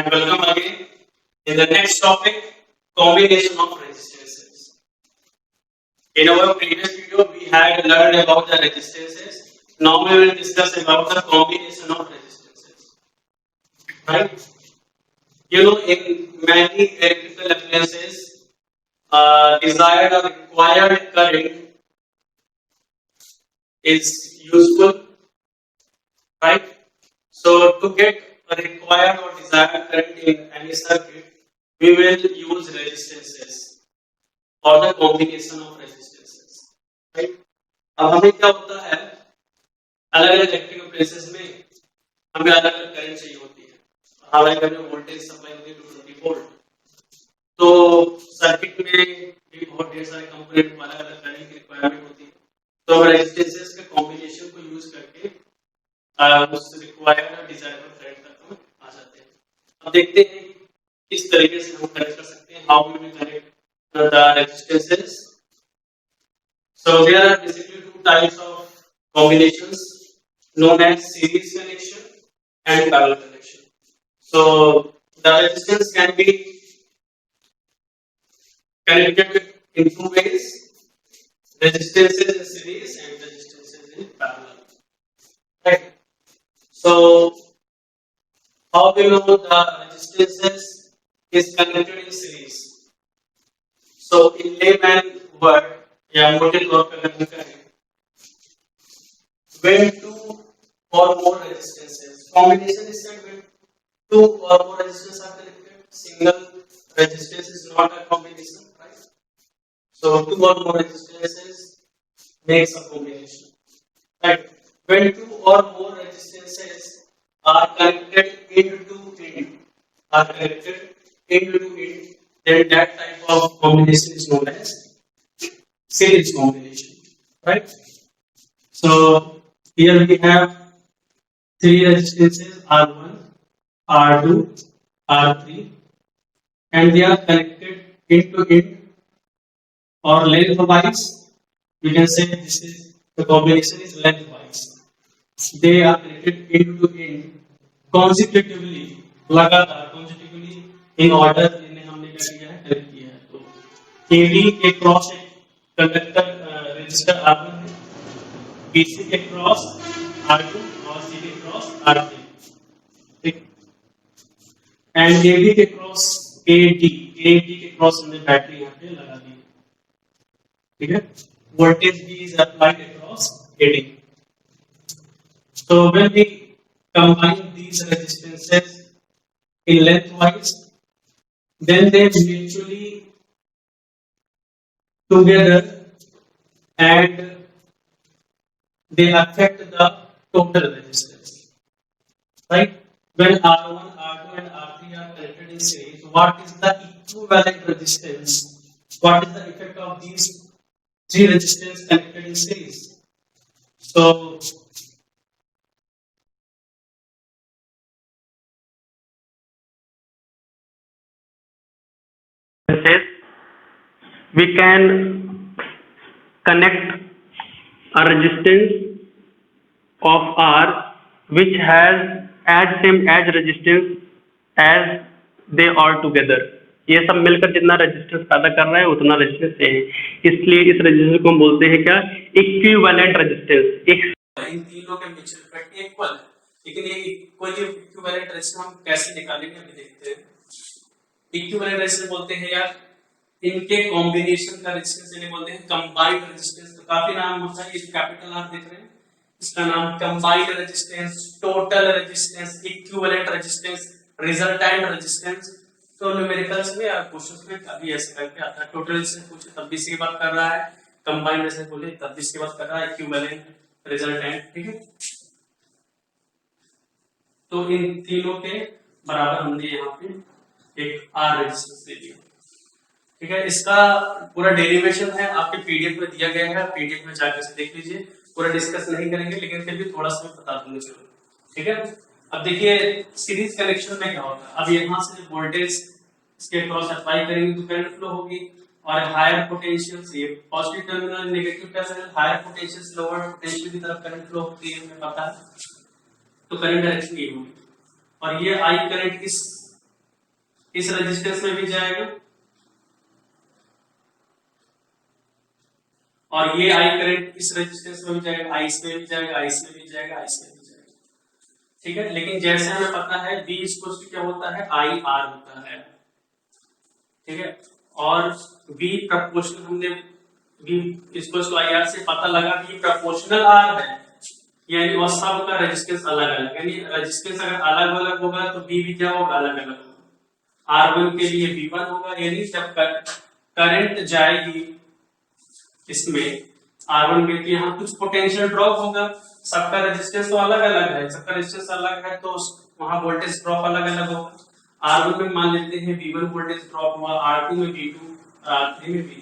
and welcome again in the next topic, combination of resistances. In our previous video, we had learned about the resistances. Now we will discuss about the combination of resistances. Right? You know, in many electrical appliances, desired or required current is useful, right? So to get a required or desired current in any circuit, we will use resistances or the combination of resistances, right? अब हमें क्या होता है अलग अलग electrical places में हमें अलग अलग करंट चाहिए होती है हमारे घर में वोल्टेज सप्लाई होती है 220 वोल्ट तो सर्किट में भी बहुत ढेर सारे कंपोनेंट को अलग अलग करंट की रिक्वायरमेंट होती है तो हम रेजिस्टेंसेस के कॉम्बिनेशन को यूज करके उस रिक्वायर्ड और डिजायरेबल करंट तक हम आ जाते हैं अब देखते हैं किस तरीके से हम कनेक्ट कर सकते हैं how we will connect the resistances so there are basically two types of combinations known as series connection and parallel connection so the resistance can be connected in two ways resistances in series and resistances in parallel right so how we know the resistances is connected in series so in layman word या मोटे तौर पर अगर करें when two or more resistances combination is said when two or more resistors are connected single resistance is not a combination right so two or more resistances makes a combination right when two or more resistances are connected end to end are connected end to end then that type of combination is known as series combination, right? So here we have three resistances R1, R2, R3, and they are connected end to end or lengthwise. We can say this is the combination is lengthwise. They are connected end to end consecutively, लगातार consecutively in order इन्हें हमने क्या किया है connect किया है तो AD के क्रॉस कंडक्टर रजिस्टर R1 है BC के क्रॉस R2 और C के क्रॉस R3 ठीक एंड AB के क्रॉस AD के क्रॉस हमने बैटरी यहाँ पे लगा दी ठीक है voltage B is applied across AD so when we combine these resistances in lengthwise then they mutually together and they affect the total resistance right when R1 R2 and R3 are connected in series what is the equivalent resistance what is the effect of these three resistors connected in series so we can connect a resistance of R which has as same as resistance as they are together ये सब मिलकर जितना resistance पैदा कर रहा है उतना resistance है इसलिए इस रेजिस्टेंस को हम बोलते हैं क्या इक्विवेलेंट रेजिस्टेंस इन तीनों के म्यूचुअल इफेक्ट इक्वल है लेकिन ये इक्विवेलेंट रेजिस्टेंस हम कैसे निकालेंगे अभी देखते हैं इक्विवेलेंट रेजिस्टेंस बोलते हैं यार इनके कॉम्बिनेशन का रेजिस्टेंस इन्हें बोलते हैं कंबाइंड रेजिस्टेंस तो काफी नाम होता है ये कैपिटल आर देख रहे हैं इसका नाम combined resistance total resistance equivalent resistance resultant resistance तो न्यूमेरिकल्स में या क्वेश्चंस में कभी ऐसे करके आता है टोटल रेजिस्टेंस पूछे तब भी इसकी बात कर रहा है कंबाइंड रेजिस्टेंस बोले तब भी इसकी बात कर रहा है इक्विवेलेंट रिजल्टेंट ठीक है तो इन तीनों के बराबर हमने यहाँ पे एक आर रेजिस्टेंस दे दिया ठीक है इसका पूरा डेरिवेशन है आपके पीडीएफ में दिया गया है पीडीएफ में जाकर से देख लीजिए पूरा डिस्कस नहीं करेंगे लेकिन फिर भी थोड़ा सा मैं बता दूंगा चलो ठीक है अब देखिए सीरीज कनेक्शन में क्या होता है अब यहाँ से जब वोल्टेज इसके क्रॉस अप्लाई करेंगे तो करंट फ्लो होगी और हायर पोटेंशियल से positive terminal negative terminal higher potential से लोअर पोटेंशियल की तरफ करंट फ्लो होती है हमें पता है तो करंट डायरेक्शन ये होगी और ये आई करंट किस इस रेजिस्टेंस में भी जाएगा और ये आई करंट इस रेजिस्टेंस में भी जाएगा, आई इसमें भी जाएगा, आई इसमें भी जाएगा, आई इसमें भी जाएगा। ठीक है, लेकिन जैसे हमें पता है V इक्वल टू क्या होता है, आई आर होता है। ठीक है, और V प्रोपोर्शनल हमने V equal to I R से पता लगा कि प्रोपोर्शनल आर है, यानी और सब का रेजिस्टेंस अलग अलग, यानी रेजिस्टेंस अगर अलग अलग होगा तो V भी क्या होगा, अलग अलग होगा। R1 के लिए V1 होगा, यानी जब करंट जाएगी इसमें R1 के लिए यहाँ कुछ पोटेंशियल ड्रॉप होगा, सबका रेजिस्टेंस तो अलग अलग है, सबका रेजिस्टेंस अलग है तो वहां वोल्टेज ड्रॉप अलग अलग होगा। R1 में मान लेते हैं V1 वोल्टेज ड्रॉप हुआ, R2 में V2, R3 में V3,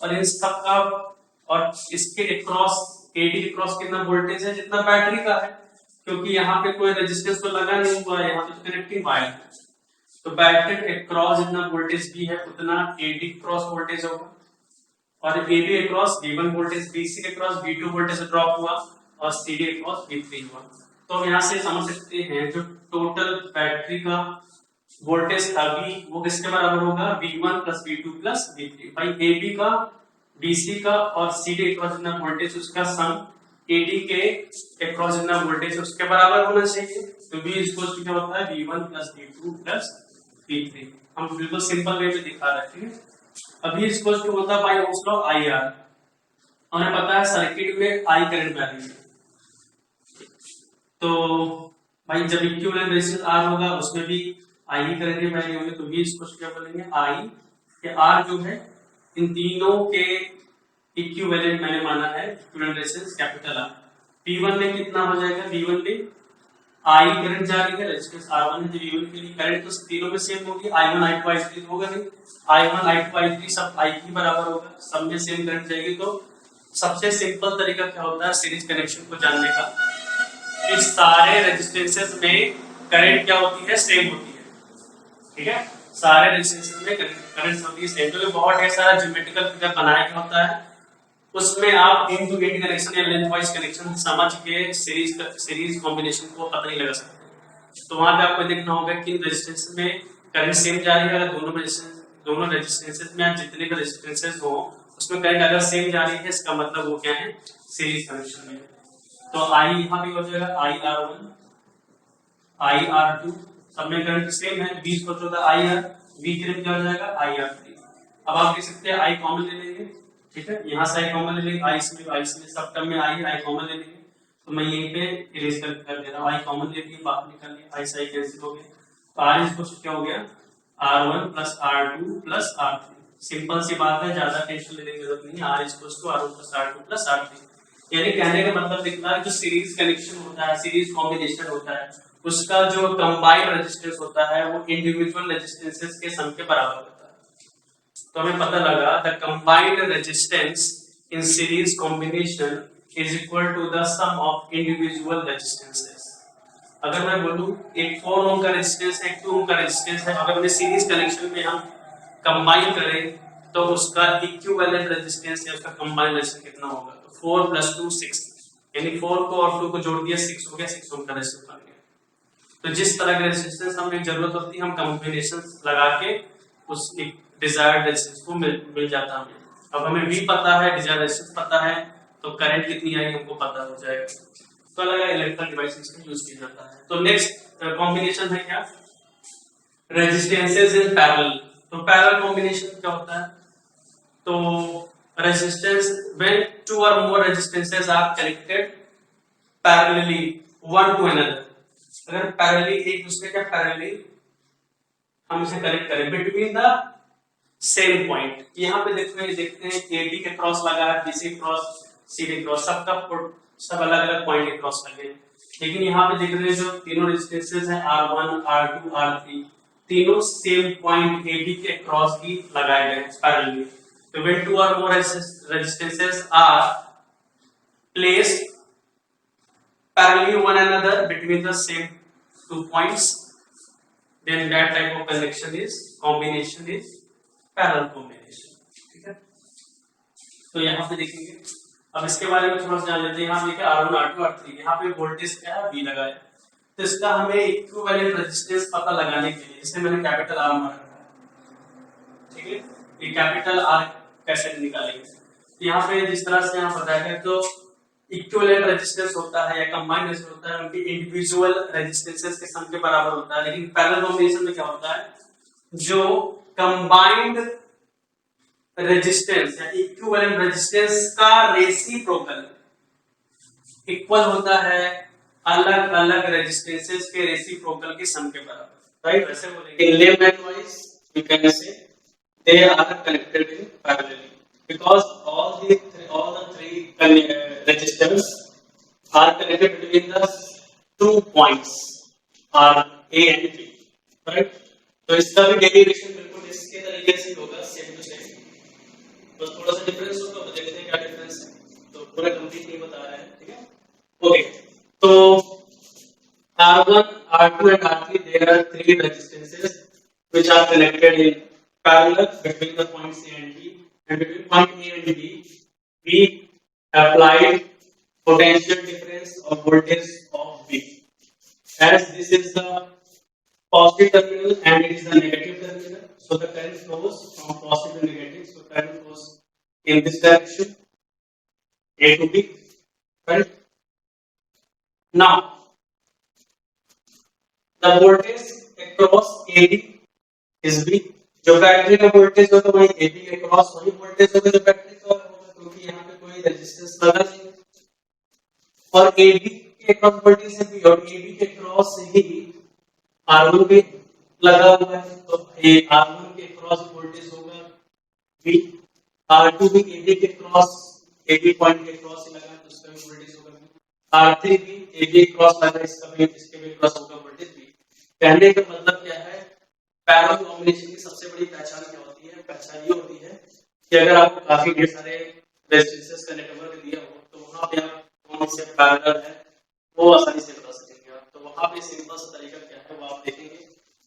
और इन सब का और इसके अक्रॉस एडी अक्रॉस कितना वोल्टेज है, जितना बैटरी का है, क्योंकि यहाँ पे कोई रेजिस्टेंस तो लगा नहीं हुआ है, यहाँ पे कनेक्टिंग वायर है, तो बैटरी के अक्रॉस जितना वोल्टेज भी है उतना एडी क्रॉस वोल्टेज होगा, और AB across V1 voltage, BC के अक्रॉस V2 वोल्टेज ड्रॉप हुआ और CD अक्रॉस V3 हुआ। तो हम यहाँ से समझ सकते हैं जो टोटल बैटरी का वोल्टेज था V, वो किसके बराबर होगा, V1 plus V2 plus V3। भाई AB का, BC का और CD अक्रॉस जितना वोल्टेज उसका सम AD के अक्रॉस जितना वोल्टेज उसके बराबर होना चाहिए। तो V इक्वल टू क्या होता है, V1 plus V2 plus V3। हम बिल्कुल सिंपल वे में दिखा रहे हैं। अभी इसको होता है by Ohm's law I R, हमें पता है सर्किट में आई करंट वैल्यू है, तो भाई जब इक्विवेलेंट रेजिस्टेंस आर होगा उसमें भी आई ही करंट की वैल्यू होगी, तो भी इसको क्या बोलेंगे, आई के आर जो है इन तीनों के इक्विवेलेंट मैंने माना है, equivalent resistance capital R. P1 में कितना हो जाएगा, P1 में आई करंट जा रही है, रेजिस्टेंस R1 है, V1 के लिए करंट तो तीनों में सेम होगी, I1 I2 I3 होगा नहीं, I1 I2 I3 सब I के बराबर होगा, सब में सेम करंट जाएगी। तो सबसे सिंपल तरीका क्या होता है सीरीज कनेक्शन को जानने का, इस सारे रेजिस्टेंसेस में करंट क्या होती है, सेम होती है। ठीक है, सारे रेजिस्टेंसेस में करंट होती है सेम, तो बहुत ढेर सारा ज्योमेट्रिकल फिगर बनाया गया होता है, उसमें आप इन टू गेट कनेक्शन या लेंथ वाइज कनेक्शन समझ के सीरीज कॉम्बिनेशन को पता नहीं लगा सकते। तो वहां पे आपको देखना होगा कि रेजिस्टेंस में करंट सेम जा रही है, अगर दोनों रेजिस्टेंसेस में जितने भी रेजिस्टेंसेस हो उसमें करंट अगर सेम जा रही है, इसका मतलब वो क्या है, सीरीज कनेक्शन में। तो आई यहाँ भी हो जाएगा I R one I R two, सब में करंट सेम है, V को होता है आई आर, V करंट क्या हो जाएगा आई आर थ्री। अब आप देख सकते हैं आई कॉमन ले लेंगे, ठीक है, यहाँ से आई कॉमन ले लेंगे, आई इसमें सब टर्म में आई कॉमन ले लेंगे, तो मैं यहीं पे इरेज कर दे रहा हूँ, आई कॉमन ले लिया, बाहर निकाल लिया, आई से आई कैंसिल हो गया, तो आर इज क्या हो गया, R1 plus R2 plus R3। Simple सी बात है, ज्यादा टेंशन लेने की जरूरत नहीं है, R is to R1 plus R2 plus R3। यानी कहने का मतलब दिखना है जो सीरीज कनेक्शन होता है, सीरीज कॉम्बिनेशन होता है, उसका जो कंबाइंड रेजिस्टेंस होता है वो इंडिविजुअल रेजिस्टेंसेस के सम के बराबर होता है। तो हमें पता लगा the combined resistance in series combination is equal to the sum of individual resistances. अगर मैं बोलूं एक 4 ओम का रेजिस्टेंस है, एक 2 ओम का रेजिस्टेंस है, अगर मैं सीरीज कनेक्शन में हम कंबाइन करें तो उसका इक्विवेलेंट रेजिस्टेंस है, उसका कंबाइंड रेजिस्टेंस कितना होगा, तो 4 + 2 6, यानी 4 को और 2 को जोड़ दिया 6 हो गया, 6 ओम का रेजिस्टेंस बन गया। तो जिस तरह के रेजिस्टेंस हमें जरूरत होती है हम कॉम्बिनेशन लगा के उस डिजायर्ड रेजिस्टेंस को मिल जाता है। अब हमें V पता है, डिजायर्ड रेजिस्टेंस पता है, तो करंट कितनी आएगी हमको पता हो जाएगा। तो अलग अलग इलेक्ट्रिकल डिवाइसेस का यूज किया जाता है। तो नेक्स्ट कॉम्बिनेशन है क्या, रेजिस्टेंसेस इन पैरेलल। तो पैरेलल कॉम्बिनेशन क्या होता है, तो resistance when 2 or more resistances are connected parallelly one to another. अगर पैरेलली एक दूसरे के पैरेलली हम इसे कनेक्ट करें बिटवीन द सेम पॉइंट, यहाँ पे देखते हैं AB के क्रॉस लगा है, BC क्रॉस, CD क्रॉस, सब अलग अलग पॉइंट के क्रॉस लगे, लेकिन यहाँ पे देख रहे हैं जो तीनों रेजिस्टेंसेस हैं R1 R2 R3 तीनों सेम पॉइंट AB के क्रॉस ही लगाए गए हैं पैरेलली। तो when 2 or more resistances are placed parallelly one another between the same 2 points, then that type of connection is combination is parallel combination. ठीक है, तो यहाँ पे देखेंगे, अब इसके बारे में थोड़ा सा जान लेते हैं। यहाँ देखिए R1 R2 R3, यहाँ पे वोल्टेज क्या है, V लगा है, तो इसका हमें इक्विवेलेंट रेजिस्टेंस पता लगाने के लिए इसमें मैंने कैपिटल आर मार रखा है, ठीक है। ये कैपिटल आर कैसे निकालेंगे, तो यहाँ पे जिस तरह से यहाँ बताया गया, तो इक्विवेलेंट रेजिस्टेंस होता है या कंबाइंड रेजिस्टेंस होता है, उनके इंडिविजुअल रेजिस्टेंसेस के सम के बराबर होता है। लेकिन पैरेलल कॉम्बिनेशन में क्या होता है, जो कंबाइंड रेजिस्टेंस या इक्विवेलेंट रेजिस्टेंस का रेसिप्रोकल इक्वल होता है अलग अलग रेजिस्टेंसेस के रेसिप्रोकल के सम के बराबर, राइट। वैसे बोलेंगे in layman wise you can say they are connected in parallelly because all the three resistors are connected between the 2 points are A and B, right। तो इसका भी डेरिवेशन बिल्कुल इसके तरीके से होगा, सेम टू सेम, बस थोड़ा सा डिफरेंस होगा, तो देखते हैं क्या डिफरेंस है। तो पूरा कंप्लीट नहीं बता रहा है, ठीक है। ओके, तो R1, R2 and R3 there are three resistances which are connected in parallel between the points A and B, and between point A and B we applied potential difference of voltage of V, as this is the positive terminal and it is the negative terminal, so the current flows from positive to negative, so current flows in this direction A to B, right। Now the voltage across AB is V, जो battery का voltage होगा वही AB के cross वही voltage होगा जो battery का होगा, क्योंकि यहाँ पे कोई रेजिस्टेंस लगा नहीं, और AB के क्रॉस वोल्टेज से भी और AB के क्रॉस से ही R1 भी लगा हुआ है, तो ये R1 के क्रॉस वोल्टेज होगा V, R2 भी AB के क्रॉस AB पॉइंट के क्रॉस से लगा तो उसका भी वोल्टेज होगा V, R3 भी AB क्रॉस लगा इसका भी इसके भी क्रॉस होगा वोल्टेज V। कहने का मतलब क्या है, पैरेलल कॉम्बिनेशन की सबसे बड़ी पहचान क्या होती है, पहचान ये होती है कि अगर आपको काफी ढेर सारे रेजिस्टेंसेस का नेटवर्क दिया हो तो वहां पे आप कौन से पैरेलल है वो आसानी से बता सकेंगे आप। तो वहां पे सिंपल सा तरीका क्या है वो आप देखेंगे,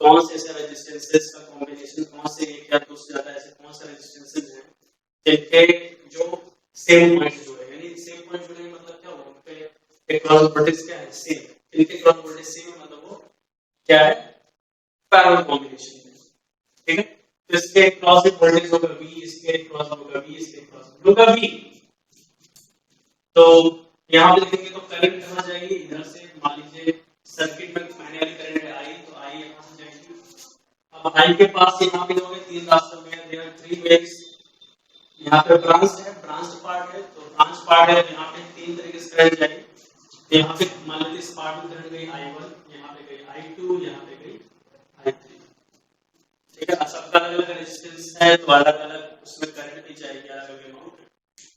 कौन से ऐसे रेजिस्टेंसेस का कॉम्बिनेशन, कौन से एक या दो से ज्यादा ऐसे कौन से रेजिस्टेंसेस हैं जिनके जो सेम पॉइंट जुड़े, यानी सेम पॉइंट जुड़े मतलब क्या होगा, उनके क्रॉस वोल्टेज क्या है सेम, इनके क्रॉस वोल्टेज सेम है मतलब वो क्या है पैरेलल कॉम्बिनेशन में, ठीक है। तो इसके क्रॉस वोल्टेज होगा V, इसके क्रॉस होगा V, इसके क्रॉस होगा V। तो यहाँ पे देखेंगे तो करंट कहाँ जाएगी, इधर से मान लीजिए सर्किट में फाइनली करंट है I, तो I यहाँ से जाएगी, अब I के पास यहाँ पे होंगे तीन रास्ते में, देयर आर थ्री वेज, यहाँ पे ब्रांच है, ब्रांच पार्ट है, तो ब्रांच पार्ट है यहाँ पे तीन तरीके से करंट जाएगी, यहाँ पे मान लीजिए इस पार्ट में करंट गई I1, यहाँ पे गई I2, यहाँ पे गई I3, ठीक है। सबका अलग अलग रेजिस्टेंस है तो अलग अलग उसमें करंट भी जाएगी अलग अलग अमाउंट,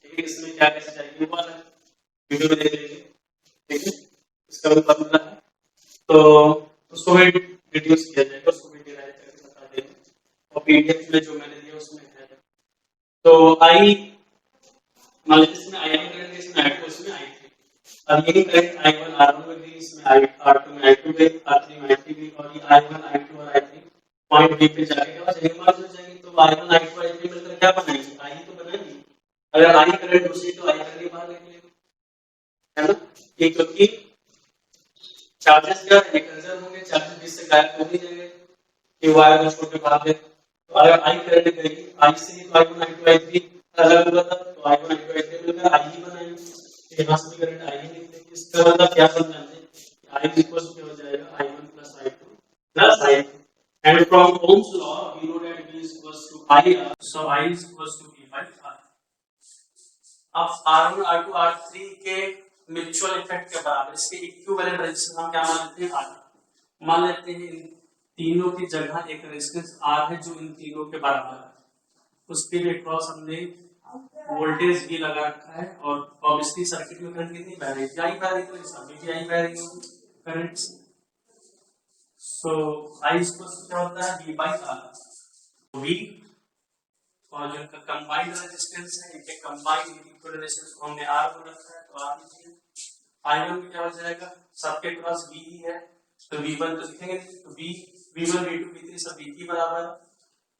ठीक है। इसमें क्या कैसे जाएगी वो अलग वीडियो में देख लेंगे, ठीक है। इसका भी फॉर्मूला है तो उसको भी रिड्यूस किया जाएगा, उसको भी डिराइव करके बता देंगे, और पीडीएफ में जो मैंने दिया उसमें है। तो आई मान लीजिए इसमें I1 करंट है, इसमें I2, इसमें I3, अब यही करंट I1 R1 में गई, इसमें R2 में I2 गई, R3 में I3 गई, और ये I1 I2 और I3 पॉइंट बी पे जाके के बाद जगह मार्क हो जाएगी, तो I1 I2 I3 मिलकर क्या बनाएंगे, I तो बनाएंगे, अगर I करंट उसी तो I करंट बाहर निकलेगा, है ना। ये क्योंकि चार्जेस क्या है कंजर्व होंगे, चार्जेस बीच से गायब हो नहीं जाएंगे, ये वायर को छोड़ के भाग गए, तो अगर I करंट गई I से ही तो I1 I2 I3 अलग हुआ था, तो I1 I2 I3 मिलकर I ही बनाएंगे, यहाँ से भी करंट I ही निकलेगी। इसका मतलब क्या समझाते हैं, I इक्वल्स क्या हो जाएगा I1 plus I2 plus I3, and from Ohm's law we know that V is equals to IR, so I is equals to V by R। अब R1 R2 R3 के म्यूचुअल इफेक्ट के बराबर इसके equivalent resistance हम क्या मान लेते हैं R, मान लेते हैं इन तीनों की जगह एक रेजिस्टेंस R है जो इन तीनों के बराबर है, उसके लिए क्रॉस हमने वोल्टेज भी लगा रखा है, और ऑब्वियसली सर्किट में करंट कितनी बह रही है, I बह रही है, तो इसमें भी I बह रही है करंट, सो I इक्वल्स क्या होता है V by R, V और जो इनका कंबाइंड रेजिस्टेंस है, इनके कंबाइंड इक्वल रेजिस्टेंस को हमने R को रखा है, तो R लिखिए, I1 में क्या हो जाएगा, सबके क्रॉस V ही है, तो V1 तो लिखेंगे, तो V1 V2 V3 सब V के बराबर है,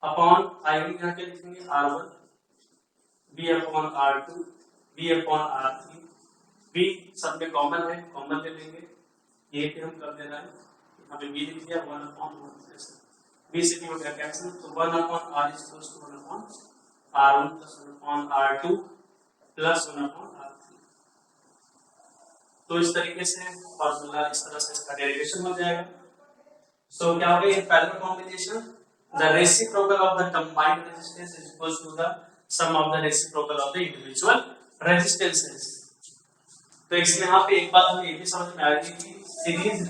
अपॉन I1 यहाँ पे लिखेंगे R1 V upon R2 V upon R3, V सब में कॉमन है, कॉमन ले लेंगे, ये पे हम कर दे रहे हैं, यहाँ पे b लिख दिया 1/1, b से b हो गया कैंसिल, तो 1/r is equal to 1/r1 plus 1/r2 plus 1/r3। तो इस तरीके से फॉर्मूला इस तरह से इसका डेरिवेशन हो जाएगा। सो क्या हो गया, parallel combination, the reciprocal of the combined resistance is equal to the sum of the reciprocal of the individual resistances. तो इसमें यहाँ पे एक बात हमें ये भी समझ में आ रही है कि सीरीज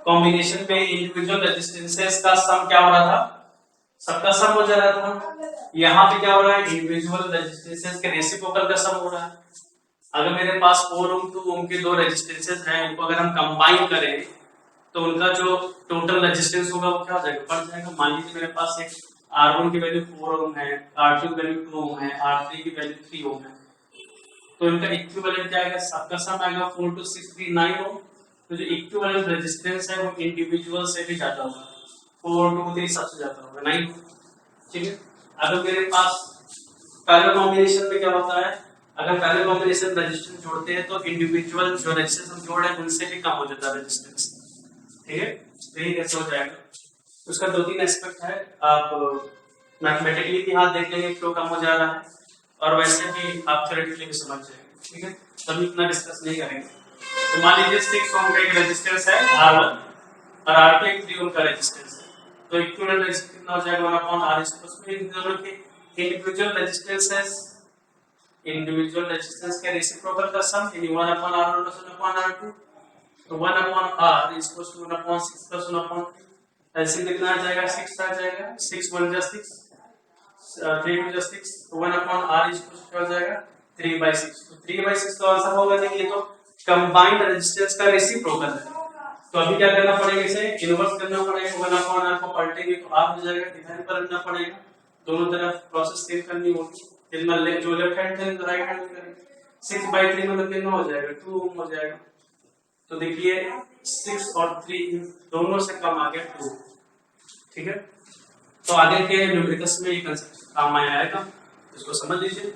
कॉम्बिनेशन पे इंडिविजुअल रेजिस्टेंसेस का सम क्या हो रहा था, सबका सम हो जा रहा था। यहाँ पे क्या हो रहा है, इंडिविजुअल रेजिस्टेंसेस के रेसिप्रोकल का सम हो रहा है। अगर मेरे पास 4 ओम 2 ओम के दो रेजिस्टेंसेस हैं, इनको अगर हम कंबाइन करें तो उनका जो टोटल रेजिस्टेंस होगा वो क्या हो जाएगा, बढ़ जाएगा। मान लीजिए मेरे पास एक R1 की वैल्यू 4 ओम है, R2 की वैल्यू 2 ओम है, R3 की वैल्यू 3 ओम है, तो इनका इक्विवेलेंट क्या आएगा, सबका सम आएगा 4 to 6 3 9 ओम। तो जो इक्विवेलेंट रेजिस्टेंस है वो इंडिविजुअल से भी ज्यादा होगा, 4 to 3 सबसे ज्यादा होगा 9। ठीक है, अगर मेरे पास पैरेलल कॉम्बिनेशन में क्या होता है, अगर पैरेलल कॉम्बिनेशन रेजिस्टेंस जोड़ते हैं तो इंडिविजुअल जो रेजिस्टेंस हम जोड़ रहे हैं उनसे भी कम हो जाता है रेजिस्टेंस। ठीक है, तो ये कैसे हो जाएगा, उसका 2-3 एस्पेक्ट है, आप मैथमेटिकली भी हाथ देख लेंगे क्यों कम हो जा रहा है, और वैसे भी आप थ्योरेटिकली भी समझ जाएंगे। ठीक है, तभी इतना डिस्कस नहीं करेंगे। तो मान लीजिए 6 ओम का एक रेजिस्टेंस है R1 और R2 एक 3 ओम का रेजिस्टेंस है, तो इक्विवेलेंट रेजिस्टेंस कितना हो जाएगा 1/r इसको इन दोनों के इंडिविजुअल रेजिस्टेंसेस, इंडिविजुअल रेजिस्टेंस के रेसिप्रोकल का सम यानी 1/r1 प्लस 1/r2, तो 1/r is equal to 1/6 plus 1/3, ऐसे कितना आ जाएगा 6 आ जाएगा, 6 1 जा 6 3 2 जा 6, तो 1/r इज इक्वल टू हो जाएगा 3/6। तो 3/6 का आंसर होगा, नहीं ये तो कंबाइंड रेजिस्टेंस का रेसिप्रोकल है। तो अभी क्या करना पड़ेगा, इसे इन्वर्स करना पड़ेगा, 1/r को पलटेंगे तो r हो जाएगा, डिवाइड करना पड़ेगा, दोनों तरफ प्रोसेस सेम करनी होगी। इनमें जो लेफ्ट हैंड है राइट हैंड करेंगे, 6/3 मतलब कितना हो जाएगा 2 ओम हो जाएगा। तो देखिए 6 और 3 दोनों से कम आ गया 2। ठीक है, तो आगे के न्यूमेरिकल्स में ये कंसेप्ट काम आएगा, इसको समझ लीजिए।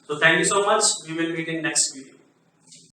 तो thank you so much, we will meet in next video.